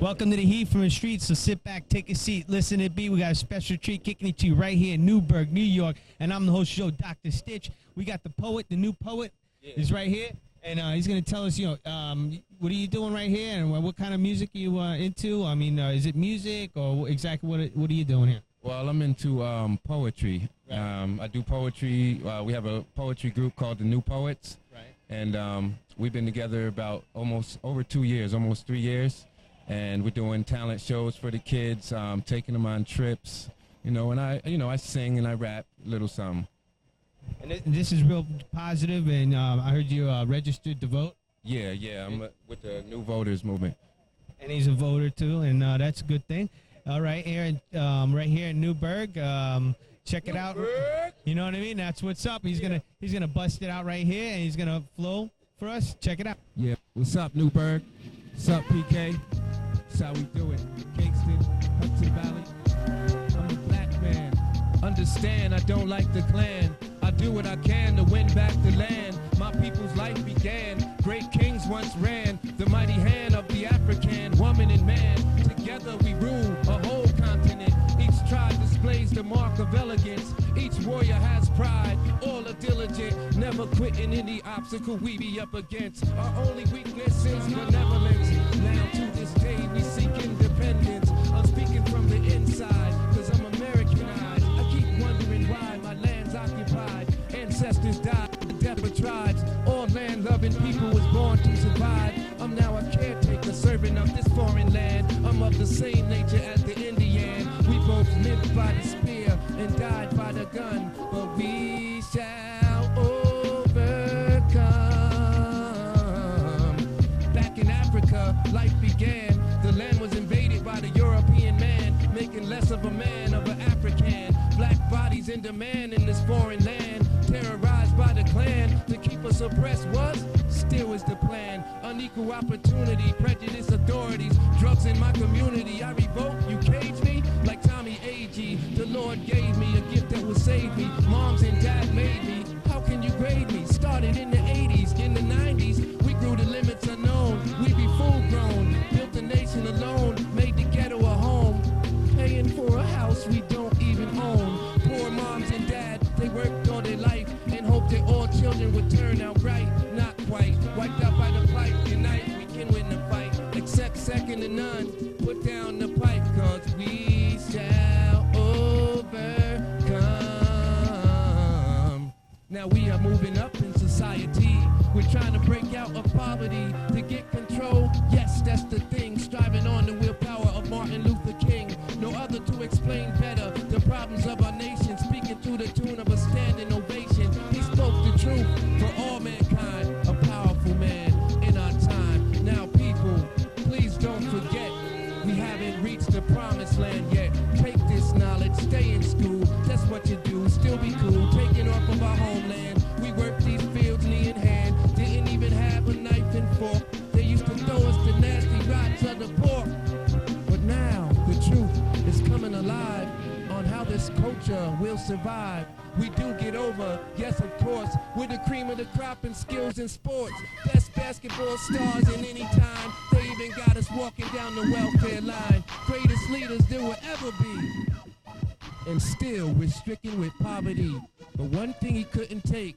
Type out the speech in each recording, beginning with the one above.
Welcome to the Heat from the Streets, so sit back, take a seat, listen to be. We got a special treat kicking it to you right here in Newburgh, New York, and I'm the host show, Dr. Stitch. We got the poet, the new poet, is right here, and he's going to tell us, what are you doing right here, and what kind of music are you into? I mean, is it music, or exactly what are you doing here? Well, I'm into poetry. Right. I do poetry. We have a poetry group called the New Poets, right? And we've been together about almost over 2 years, almost 3 years. And we're doing talent shows for the kids, taking them on trips, and I sing and I rap a little something. And this is real positive, and I heard you registered to vote. Yeah, I'm with the New Voters movement. And he's a voter too, and that's a good thing. All right, Aaron, right here in Newburgh, check it out. You know what I mean? That's what's up. He's gonna bust it out right here, and he's gonna flow for us. Check it out. Yeah, what's up, Newburgh? What's up, PK? That's how we do it. Kingston, Hudson Valley. I'm a black man. Understand, I don't like the Klan. I do what I can to win back the land. My people's life began. Great kings once ran. The mighty hand of the African woman and man. Together we rule a whole continent. Each tribe displays the mark of elegance. Each warrior has pride. All are diligent. Never quitting any obstacle we be up against. Our only weakness is benevolence. Now to this day we seek independence. I'm speaking from the inside, cause I'm Americanized. I keep wondering why my land's occupied. Ancestors died, the death of tribes. All land-loving people was born to survive. I'm now a caretaker, servant of this foreign land. I'm of the same nature as the Indian. We both lived by the spear and died by the gun, but we shall overcome. Back in Africa, life began. The land was invaded by the European man, making less of a man of an African. Black bodies in demand in this foreign land, terrorized by the Klan. To keep us oppressed was, still is the plan. Unequal opportunity, prejudice, authorities, drugs in my community. I revolt, you cage me like Tommy Agee. The Lord gave me a gift that will save me. Moms and dad made me. How can you grade me? Started in the 80s, in the 90s. We grew the limits unknown. We be full grown. Built a nation alone. Made the ghetto a home. Paying for a house we don't even own. Poor moms and dad, they worked all their life and hoped that all children would turn out right. Not quite. Wiped out by the pipe. Unite, we can win the fight. Except second to none. Put down the pipe, cause we shall overcome. Now we are moving up in society. We're trying to break out of poverty to get control. Yes, that's the thing. Striving on the willpower of Martin Luther King. No other to explain better the problems of our nation. Speaking to the tune of a standing ovation. He spoke the truth for all mankind. A powerful man in our time. Now people, please don't forget, we haven't reached the promised land yet. Take this knowledge, stay in school. That's what you do, still be cool. Taking off of our homeland. We work these fields knee in hand. Didn't even have a knife and fork. They used to throw us the nasty rods of the pork. But now the truth is coming alive on how this culture will survive. We do get over, yes of course. We're the cream of the crop in skills and sports. Best basketball stars in any time. They even got us walking down the welfare line. Greatest leaders there will ever be. And still we're stricken with poverty. But one thing he couldn't take,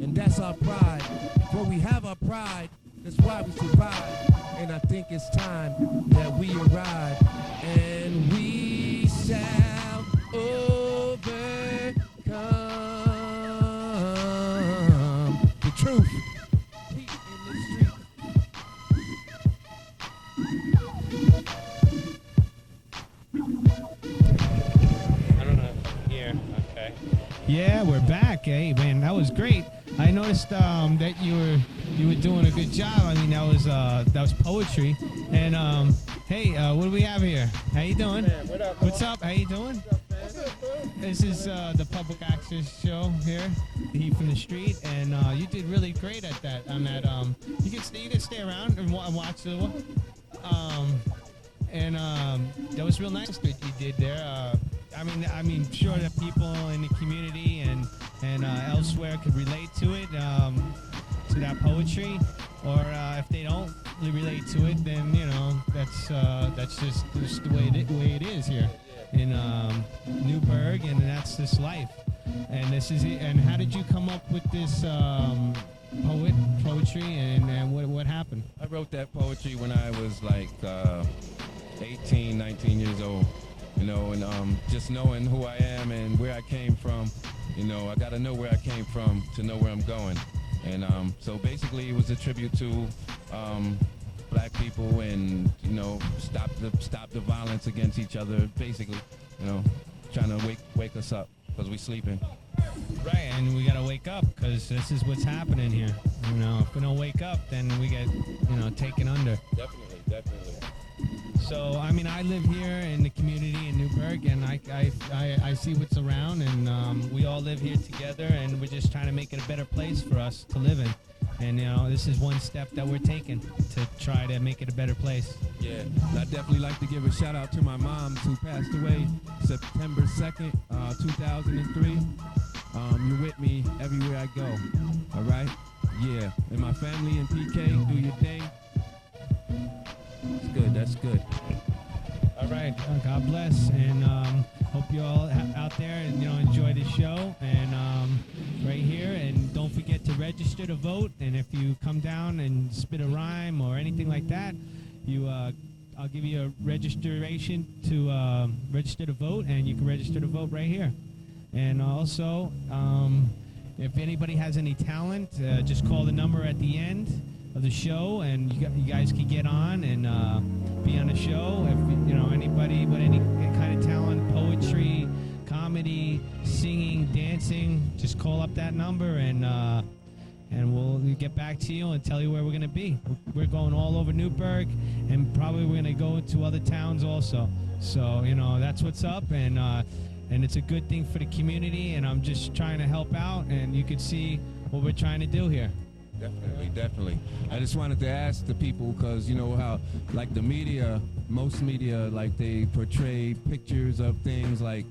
and that's our pride. For we have our pride, that's why we survive. And I think it's time that we arrive. And we shall overcome. The truth. Heat in the street. I don't know. Here. Okay. Yeah, we're back. Hey, man, that was great. I noticed that you were doing a good job. I mean, that was poetry. And hey, what do we have here? How you doing? Man, what up, What's up? How you doing? This is the public access show here, the Heat from the Street, and you did really great at that. On that, you can stay around and watch the. That was real nice that you did there. I mean, sure that people in the community and elsewhere could relate to it, to that poetry. or if they don't relate to it, then that's just the way it is here in Newburgh, and that's this life. And this is it. And how did you come up with this poetry, and what happened? I wrote that poetry when I was like 18, 19 years old, and just knowing who I am and where I came from, I got to know where I came from to know where I'm going. And so basically it was a tribute to black people and, stop the violence against each other, basically, trying to wake us up because we sleeping. Right, and we got to wake up because this is what's happening here. If we don't wake up, then we get, taken under. Definitely. So, I live here in the community in Newburgh, and I see what's around, and we all live here together, and we're just trying to make it a better place for us to live in. And, this is one step that we're taking to try to make it a better place. Yeah, and I'd definitely like to give a shout out to my mom who passed away September 2nd, 2003. You're with me everywhere I go, all right? Yeah, and my family in PK, do your thing. That's good. All right, God bless, and hope you all out there and enjoy the show, and right here, and don't forget to register to vote. And if you come down and spit a rhyme or anything like that, I'll give you a registration to register to vote, and you can register to vote right here. And also, if anybody has any talent, just call the number at the end of the show, and you guys can get on and be on the show. If anybody with any kind of talent, poetry, comedy, singing, dancing, just call up that number, and we'll get back to you and tell you where we're going to be. We're going all over Newburgh, and probably we're going to go to other towns also. So that's what's up, and it's a good thing for the community, and I'm just trying to help out, and you can see what we're trying to do here. Definitely. I just wanted to ask the people, because how, like, the media, most media, like, they portray pictures of things like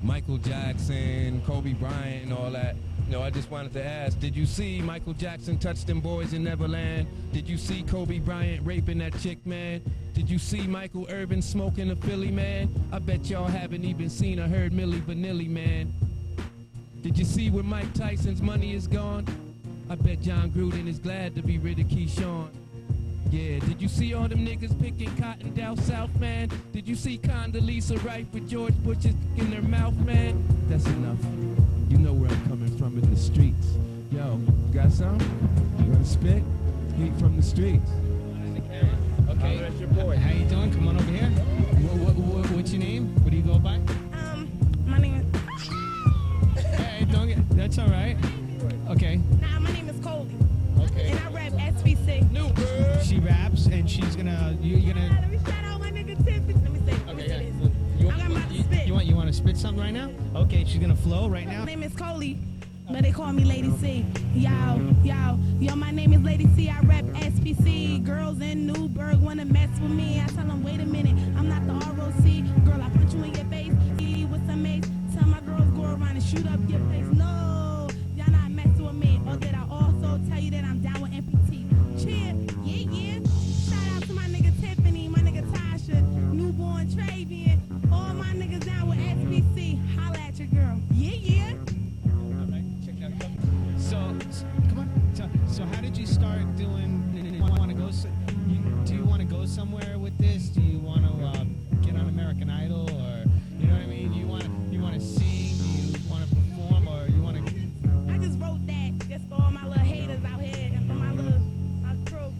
Michael Jackson, Kobe Bryant, and all that. I just wanted to ask, did you see Michael Jackson touch them boys in Neverland? Did you see Kobe Bryant raping that chick, man? Did you see Michael Irvin smoking a Philly, man? I bet y'all haven't even seen or heard Milli Vanilli, man. Did you see where Mike Tyson's money is gone? I bet John Gruden is glad to be rid of Keyshawn. Yeah, did you see all them niggas picking cotton down south, man? Did you see Condoleezza Rice with George Bush's in their mouth, man? That's enough. You know where I'm coming from in the streets. Yo, got some? You wanna spit? Heat from the streets. Okay. That's your boy. How you doing? Come on over here. What's your name? What do you go by? My name is... Hey, that's all right. Okay. Nah, my name is Coley. Okay. And I rap SBC. New girl. She raps, and she's gonna. You're gonna. Let me shout out my nigga Tiffany. Let me say. Okay. I got my spit. You want to spit something right now? Okay, she's gonna flow right now. My name is Coley, but they call me Lady C. Yo, my name is Lady C. I rap SPC. Girls in Newburgh wanna mess with me. I tell them, wait a minute, I'm not the ROC. Girl, I punch you in your face. With some mace. Tell my girls go around and shoot up your place. No, y'all not messing with me. Or did I also tell you that I'm down with MPT? Cheer, yeah. Shout out to my nigga Tiffany, my nigga Tasha, newborn Travian. All my niggas down with SPC. Holla at your girl. Yeah. All right, check that out. So, come on. So how did you start doing? Do you want to go somewhere with this? Do you want to get on American Idol, or you know what I mean? You want to sing? Do you want to perform, or you want to? I just wrote that just for all my little haters out here and for my crew.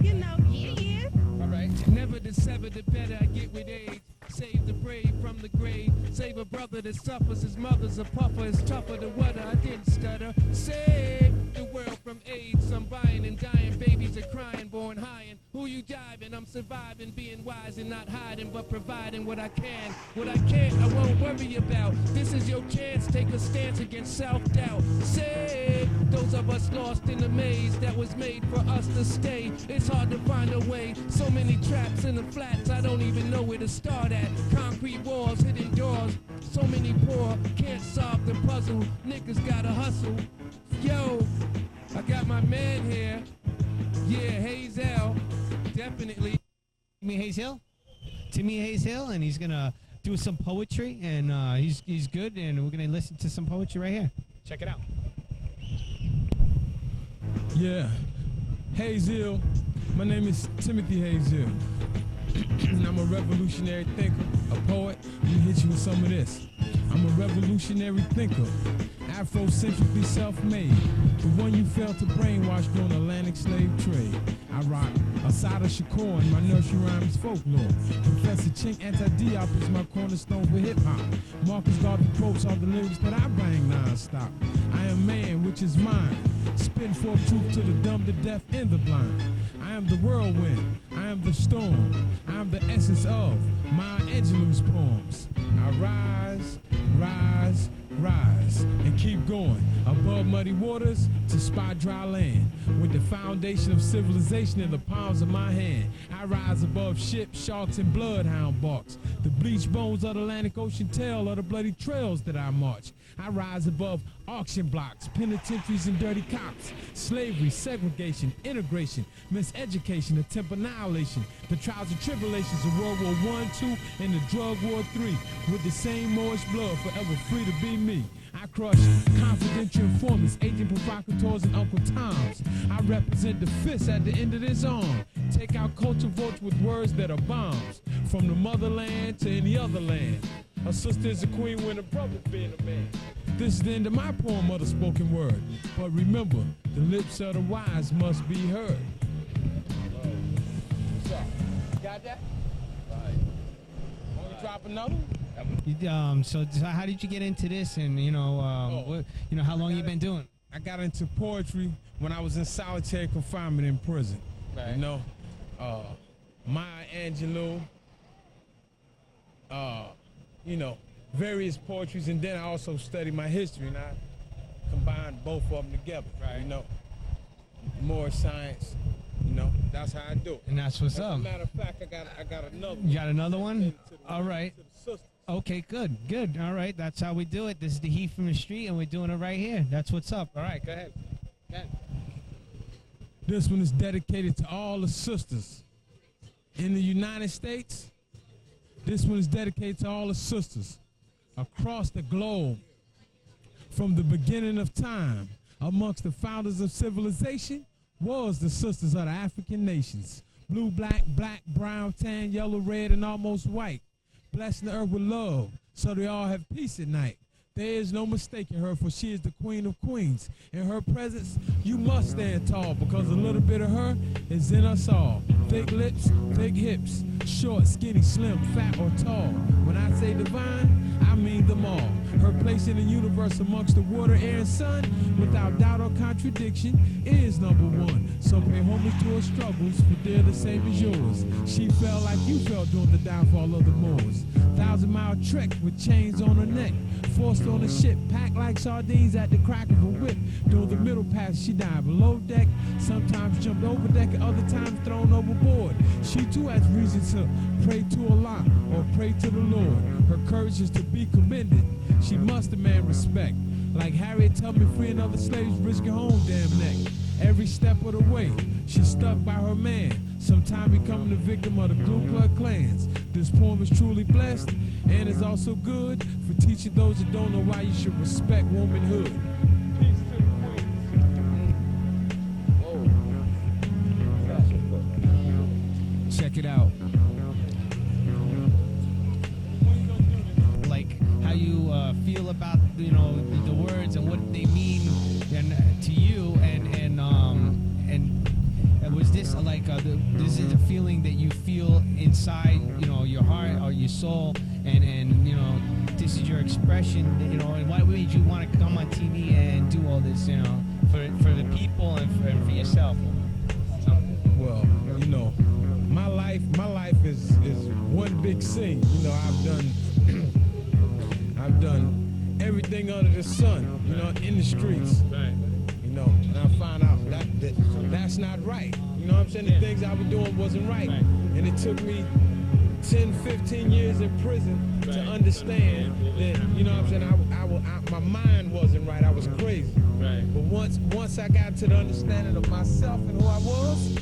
Yeah. All right. Never the sever, the better I get with age. Save the brave from the grave. Save a brother that suffers. His mother's a puffer. It's tougher to water. I didn't stutter. Save the world from AIDS. I'm buying and dying. Babies are crying, born high. And who you jiving? I'm surviving, being wise and not hiding, but providing what I can. What I can't, I won't worry about. This is your chance. Take a stance against self-doubt. Save those of us lost in the maze that was made for us to stay. It's hard to find a way. So many traps in the flats. I don't even know where to start at. Concrete walls, hidden doors. So many poor, can't solve the puzzle. Niggas gotta hustle. Yo, I got my man here. Yeah, Hazel, definitely. Timmy Hazel, and he's gonna do some poetry, and he's good, and we're gonna listen to some poetry right here. Check it out. Yeah, Hazel. My name is Timothy Hazel. And I'm a revolutionary thinker, a poet. Let me hit you with some of this. I'm a revolutionary thinker, Afrocentrically self-made, the one you failed to brainwash during the Atlantic slave trade. I rock Asada Shakur and my nursery rhyme is folklore. Professor Chink Anti-Diop is my cornerstone for hip-hop. Marcus Garvey quotes are the lyrics that I bang non-stop. I am man, which is mine. Spin forth truth to the dumb, the deaf, and the blind. I am the whirlwind. I am the storm. I am the essence of Maya Angelou's poems. I rise, rise, rise, and keep going above muddy waters to spot dry land. With the foundation of civilization in the palms of my hand, I rise above ships, sharks, and bloodhound barks. The bleached bones of the Atlantic Ocean tell of the bloody trails that I march. I rise above auction blocks, penitentiaries, and dirty cops. Slavery, segregation, integration, miseducation, attempt annihilation. The trials and tribulations of World War I, II, and the Drug War III. With the same Moorish blood, forever free to be me. I crush confidential informants, agent provocateurs, and Uncle Toms. I represent the fist at the end of this arm. Take out culture votes with words that are bombs. From the motherland to any other land. A sister is a queen when a brother's being a man. This is the end of my poem of the spoken word. But remember, the lips of the wise must be heard. What's up? Got that? Right. Want to drop another? So how did you get into this, and how long you been doing? I got into poetry when I was in solitary confinement in prison. Right. You know, Maya Angelou, various poetries, and then I also studied my history, and I combined both of them together. Right. You know, more science. You know, that's how I do it. And that's what's As up. a matter of fact, I got another one. You got another one? All right. To the sisters. Okay, good. All right, that's how we do it. This is the heat from the street, and we're doing it right here. That's what's up. All right, go ahead. This one is dedicated to all the sisters in the United States. This one is dedicated to all the sisters across the globe. From the beginning of time, amongst the founders of civilization was the sisters of the African nations. Blue, black, brown, tan, yellow, red, and almost white. Blessing the earth with love, so they all have peace at night. There is no mistaking her, for she is the queen of queens. In her presence, you must stand tall, because a little bit of her is in us all. Thick lips, thick hips, short, skinny, slim, fat, or tall. When I say divine, I mean them all. Her place in the universe amongst the water, air, and sun, without doubt or contradiction, is number one. So pay homage to her struggles, for they're the same as yours. She fell like you fell during the downfall of the Moors. 1,000-mile trek with chains on her neck. Forced on a ship, packed like sardines at the crack of a whip. During the middle pass, she died below deck. Sometimes jumped over deck, and other times thrown overboard. She too has reason to pray to Allah or pray to the Lord. Her courage is to be commended. She must demand respect. Like Harriet Tubman freeing other slaves, risking her own damn neck. Every step of the way, she's stuck by her man. Sometimes becoming the victim of the Ku Klux Klans. This poem is truly blessed and is also good for teaching those that don't know why you should respect womanhood. Peace to the queens. Check it out. Like how you feel about the words and what they mean to you, and was this this is a feeling that you feel inside your heart or your soul, and this is your expression, and why made you want to come on TV and do all this for the people and for yourself? Well, my life is one big scene. I've done everything under the sun, in the streets. Right. And I found out that's not right. You know what I'm saying? The things I was doing wasn't right. And it took me 10, 15 years in prison to understand that, my mind wasn't right. I was crazy. Right. But once I got to the understanding of myself and who I was,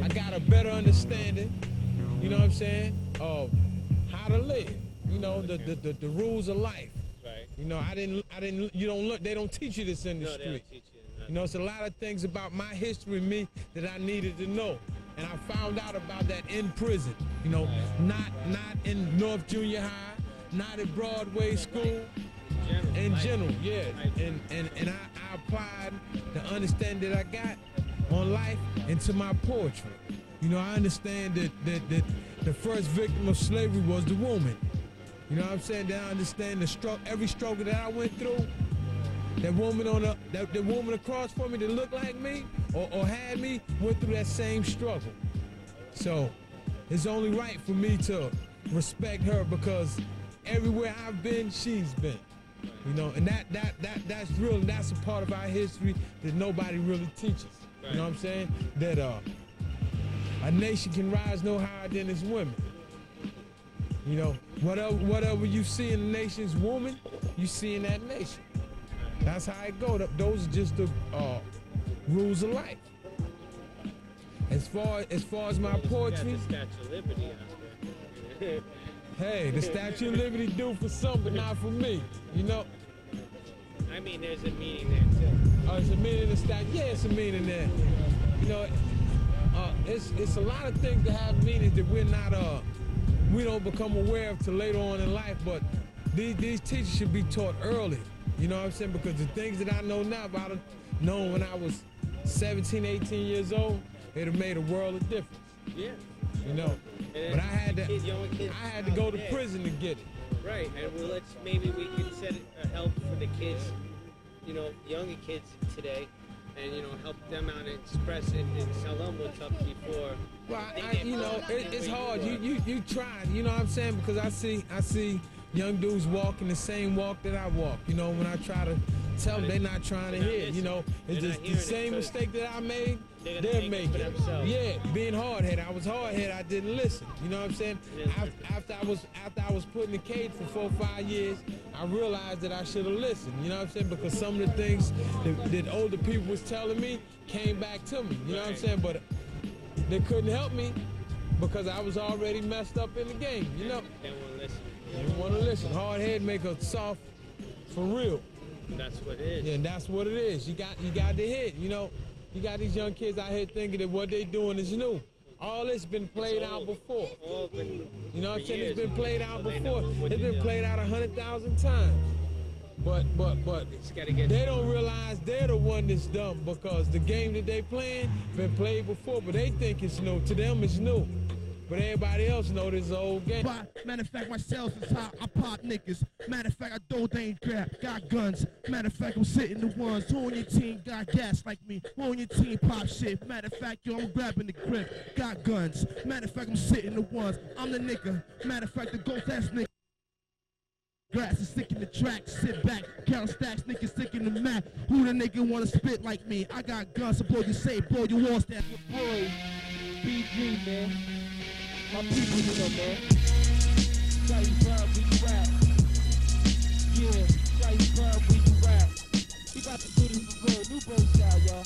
I got a better understanding, you know what I'm saying, of how to live, you know, the rules of life. Right. You know, they don't teach you this in the No, they street. don't teach you. You know, it's a lot of things about my history and me that I needed to know. And I found out about that in prison, you know, not in North Junior High, not at Broadway School, in general, yeah. And I applied the understanding that I got on life into my poetry. You know, I understand that the first victim of slavery was the woman. You know what I'm saying? That I understand every struggle that I went through. That woman that woman across from me that looked like me or had me went through that same struggle. So it's only right for me to respect her because everywhere I've been, she's been. You know, and that's real, and that's a part of our history that nobody really teaches. You know what I'm saying? That a nation can rise no higher than its women. You know, whatever you see in the nation's woman, you see in that nation. That's how it goes. Those are just the rules of life. As far as my poetry, You got the Statue of Liberty out there. hey, the Statue of Liberty do for some, but not for me. You know. I mean, there's a meaning there too. Oh, it's a meaning in the statue. Yeah, it's a meaning there. You know, it's a lot of things that have meanings that we don't become aware of till later on in life. But these teachers should be taught early. You know what I'm saying? Because the things that I know now, if I'd have known when I was 17, 18 years old, it'd have made a world of difference. Yeah. You know. But I had to go to prison to get it. Right, and maybe we can set a help for the kids, you know, younger kids today, and you know, help them out and express it and tell them what's up before. Well, you know, it's hard. You try, you know what I'm saying? Because I see young dudes walking the same walk that I walk. You know, when I try to tell them, they're not trying to hear. You know, it's just the same mistake that I made. They're making. Yeah, being hard-headed. I was hard-headed. I didn't listen. You know what I'm saying? After I was put in the cage for 4 or 5 years, I realized that I should have listened. You know what I'm saying? Because some of the things that older people was telling me came back to me. You know what I'm saying? But they couldn't help me because I was already messed up in the game. You know? They won't listen. They don't want to listen. Hard head make a soft for real. That's what it is. Yeah, and that's what it is. You got to hit. You know. You got these young kids out here thinking that what they doing is new. All this been played out before. You know what I'm saying? It's been played out before. It's been played out 100,000 times. But they don't realize they're the one that's dumb because the game that they playing been played before, but they think it's new. To them, it's new. But everybody else know this is an old game. Matter of fact, my sales is hot, I pop niggas. Matter of fact, I don't ain't got guns. Matter of fact, I'm sitting the ones. Who on your team got gas like me? Who on your team pop shit? Matter of fact, yo, I'm grabbing the grip, got guns. Matter of fact, I'm sitting the ones. I'm the nigga. Matter of fact, the ghost ass nigga. Grass is sick in the track, sit back, count stacks, niggas sick in the map. Who the nigga wanna spit like me? I got guns, so boy, you say, boy, you want that. Your boy, BG, man. My people, you know, man. Try you burn where you at. Yeah, try you burn where you at. We about to do this for real. New bird style, y'all.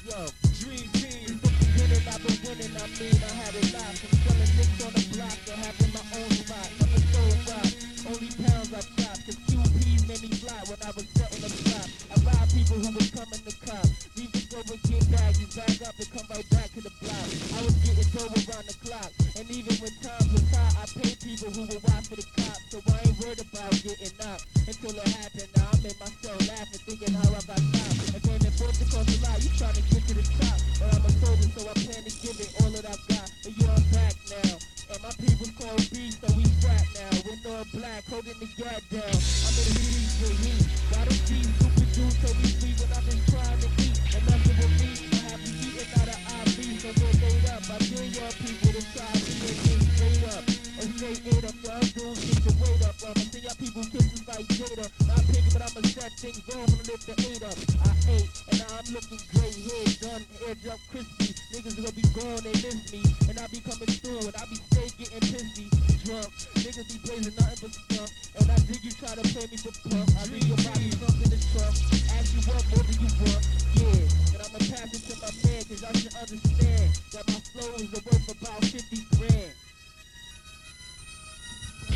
Yo, dream team. Winning, I've been winning, I mean, I had it live. From selling nicks on the block to having my own spot. Never sold rock, only pounds I pop. Cause QPs made me fly when I was setting the spot. I ride people who was coming to cop. Leave it go and get back, you back up and come right back to the block. I was getting dough around the clock. And even when times was high, I paid people who would watch for the cops. So I ain't worried about getting up until it happened. Now I'm in myself laughing, thinking how I got stopped. And then it forced across the line, you trying to get to the top. But I'm a soldier, so I plan to give it all that I've got. And you're back now. And my people call B, so we strap now. We're all black, holding the gap down. I'm in the heat with heat. Why don't these stupid dudes tell me sleep when I've been trying to eat? And nothing with me, I have to eat it out of IV. So we're made up. I dare your people to try to get straight up. Or straight ate up, y'all dudes get your weight up. I'ma see y'all people kisses like Jada. Not picky, but I'ma set things wrong when I lift the 8 up. I ate, and now I'm looking great. Head done, edge up crispy. Niggas gonna be gone, they miss me. And I be coming through, and I be stay getting pissy. drunk. Niggas be blazing nothing but skunk. And I dig you try to play me for punk. I leave your body drunk in the trunk. Ask you what more do you want? Yeah. And I'ma pass it to my man, cause y'all should understand that my flow is worth about 50 grand.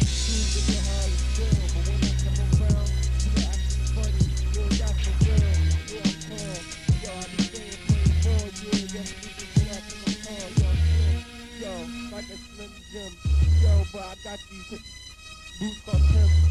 Seems to get hard to feel, but when I come around, you're actually funny. Yo, that's for real. Yeah, I'm calm. Yo, I be staying playing ball, yeah. Yes, we can do that in my car. Yo, like a Slim Jim. Yo, but I got these boots called Tim.